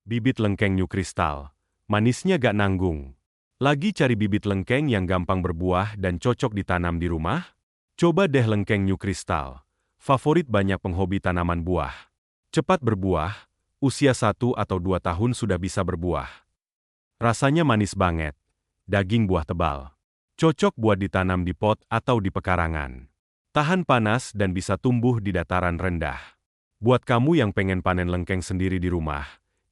Bibit lengkeng New Crystal. Manisnya gak nanggung. Lagi cari bibit lengkeng yang gampang berbuah dan cocok ditanam di rumah? Coba deh lengkeng New Crystal. Favorit banyak penghobi tanaman buah. Cepat berbuah, usia 1 atau 2 tahun sudah bisa berbuah. Rasanya manis banget. Daging buah tebal. Cocok buat ditanam di pot atau di pekarangan. Tahan panas dan bisa tumbuh di dataran rendah. Buat kamu yang pengen panen lengkeng sendiri di rumah,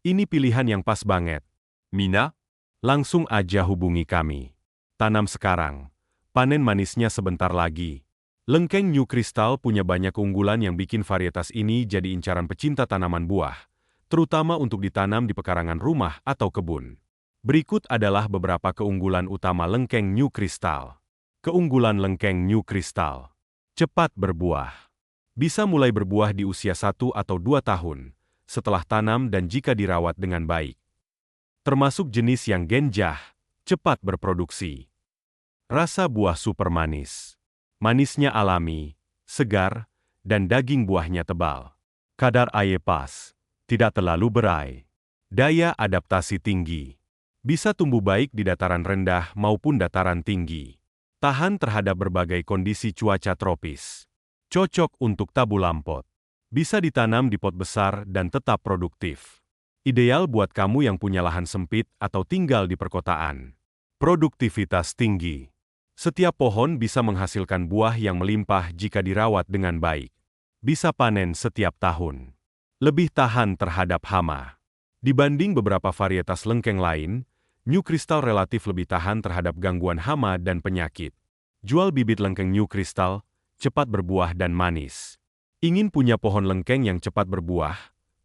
ini pilihan yang pas banget. Mina, langsung aja hubungi kami. Tanam sekarang, panen manisnya sebentar lagi. Lengkeng New Crystal punya banyak keunggulan yang bikin varietas ini jadi incaran pecinta tanaman buah, terutama untuk ditanam di pekarangan rumah atau kebun. Berikut adalah beberapa keunggulan utama lengkeng New Crystal. Keunggulan lengkeng New Crystal. Cepat berbuah. Bisa mulai berbuah di usia 1 atau 2 tahun, setelah tanam dan jika dirawat dengan baik. Termasuk jenis yang genjah, cepat berproduksi. Rasa buah super manis. Manisnya alami, segar, dan daging buahnya tebal. Kadar air pas, tidak terlalu berai. Daya adaptasi tinggi. Bisa tumbuh baik di dataran rendah maupun dataran tinggi. Tahan terhadap berbagai kondisi cuaca tropis. Cocok untuk tabu lampot. Bisa ditanam di pot besar dan tetap produktif. Ideal buat kamu yang punya lahan sempit atau tinggal di perkotaan. Produktivitas tinggi. Setiap pohon bisa menghasilkan buah yang melimpah jika dirawat dengan baik. Bisa panen setiap tahun. Lebih tahan terhadap hama. Dibanding beberapa varietas lengkeng lain, New Crystal relatif lebih tahan terhadap gangguan hama dan penyakit. Jual bibit lengkeng New Crystal, cepat berbuah dan manis. Ingin punya pohon lengkeng yang cepat berbuah,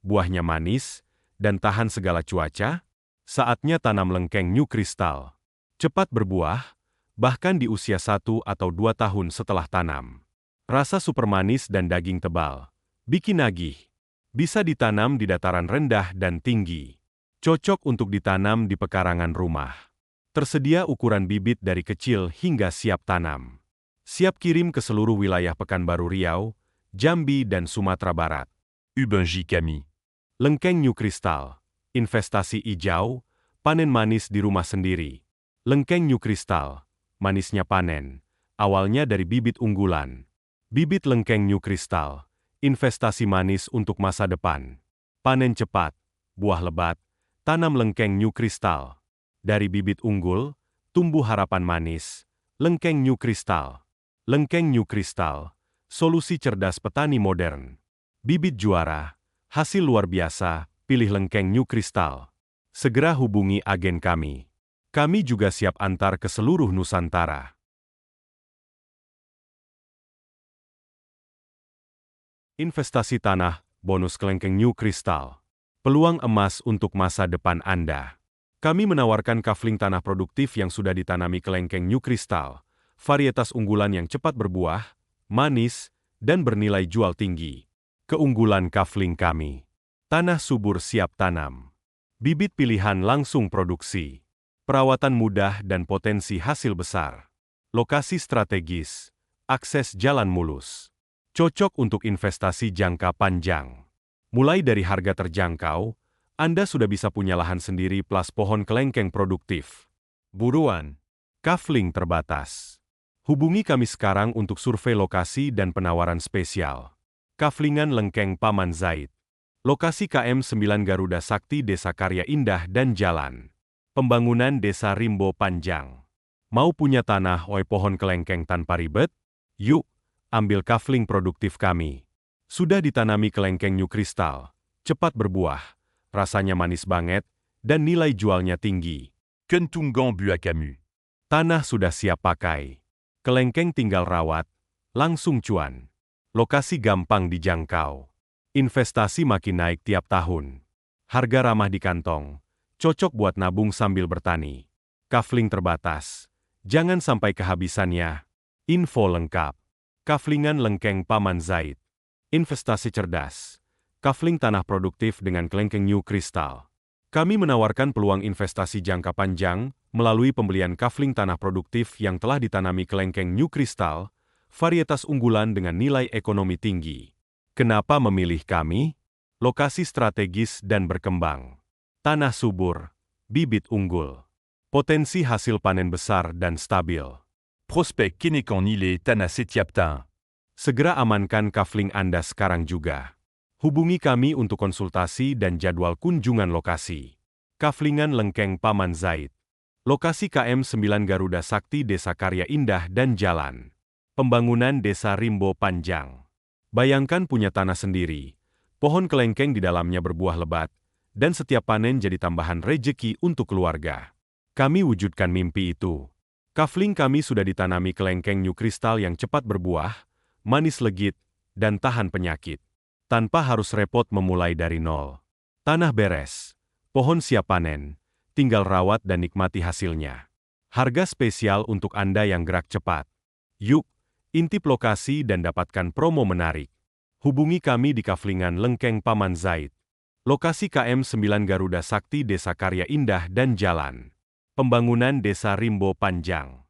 buahnya manis, dan tahan segala cuaca? Saatnya tanam lengkeng New Crystal. Cepat berbuah, bahkan di usia 1 atau 2 tahun setelah tanam. Rasa super manis dan daging tebal. Bikin nagih. Bisa ditanam di dataran rendah dan tinggi. Cocok untuk ditanam di pekarangan rumah. Tersedia ukuran bibit dari kecil hingga siap tanam. Siap kirim ke seluruh wilayah Pekanbaru Riau, Jambi dan Sumatera Barat. Ubenji kami. Lengkeng New Crystal. Investasi hijau, panen manis di rumah sendiri. Lengkeng New Crystal. Manisnya panen. Awalnya dari bibit unggulan. Bibit lengkeng New Crystal. Investasi manis untuk masa depan. Panen cepat. Buah lebat. Tanam lengkeng New Crystal. Dari bibit unggul, tumbuh harapan manis. Lengkeng New Crystal. Lengkeng New Crystal. Solusi cerdas petani modern. Bibit juara. Hasil luar biasa. Pilih lengkeng New Crystal. Segera hubungi agen kami. Kami juga siap antar ke seluruh Nusantara. Investasi tanah, bonus kelengkeng New Crystal. Peluang emas untuk masa depan Anda. Kami menawarkan kafling tanah produktif yang sudah ditanami kelengkeng New Crystal, varietas unggulan yang cepat berbuah, manis, dan bernilai jual tinggi. Keunggulan kafling kami. Tanah subur siap tanam. Bibit pilihan langsung produksi. Perawatan mudah dan potensi hasil besar. Lokasi strategis. Akses jalan mulus. Cocok untuk investasi jangka panjang. Mulai dari harga terjangkau, Anda sudah bisa punya lahan sendiri plus pohon kelengkeng produktif. Buruan, kafling terbatas. Hubungi kami sekarang untuk survei lokasi dan penawaran spesial. Kaflingan Lengkeng Paman Zaid. Lokasi KM 9 Garuda Sakti Desa Karya Indah dan Jalan. Pembangunan Desa Rimbo Panjang. Mau punya tanah oi pohon kelengkeng tanpa ribet? Yuk, ambil kafling produktif kami. Sudah ditanami kelengkeng New Crystal, cepat berbuah, rasanya manis banget, dan nilai jualnya tinggi. Kentunggang Buah Camus. Tanah sudah siap pakai. Kelengkeng tinggal rawat, langsung cuan. Lokasi gampang dijangkau. Investasi makin naik tiap tahun. Harga ramah di kantong, cocok buat nabung sambil bertani. Kafling terbatas, jangan sampai kehabisannya. Info lengkap. Kaflingan Lengkeng Paman Zaid. Investasi cerdas. Kafling tanah produktif dengan kelengkeng New Crystal. Kami menawarkan peluang investasi jangka panjang melalui pembelian kafling tanah produktif yang telah ditanami kelengkeng New Crystal, varietas unggulan dengan nilai ekonomi tinggi. Kenapa memilih kami? Lokasi strategis dan berkembang. Tanah subur, bibit unggul, potensi hasil panen besar dan stabil. Prospect Kenekon-Ile Tanah Setiaptain. Segera amankan kafling Anda sekarang juga. Hubungi kami untuk konsultasi dan jadwal kunjungan lokasi. Kaflingan Lengkeng Paman Zaid. Lokasi KM 9 Garuda Sakti Desa Karya Indah dan Jalan. Pembangunan Desa Rimbo Panjang. Bayangkan punya tanah sendiri, pohon kelengkeng di dalamnya berbuah lebat, dan setiap panen jadi tambahan rejeki untuk keluarga. Kami wujudkan mimpi itu. Kafling kami sudah ditanami kelengkeng new kristal yang cepat berbuah, manis legit, dan tahan penyakit. Tanpa harus repot memulai dari nol. Tanah beres, pohon siap panen, tinggal rawat dan nikmati hasilnya. Harga spesial untuk Anda yang gerak cepat. Yuk, intip lokasi dan dapatkan promo menarik. Hubungi kami di Kaflingan Lengkeng Paman Zaid. Lokasi KM 9 Garuda Sakti Desa Karya Indah dan Jalan. Pembangunan Desa Rimbo Panjang.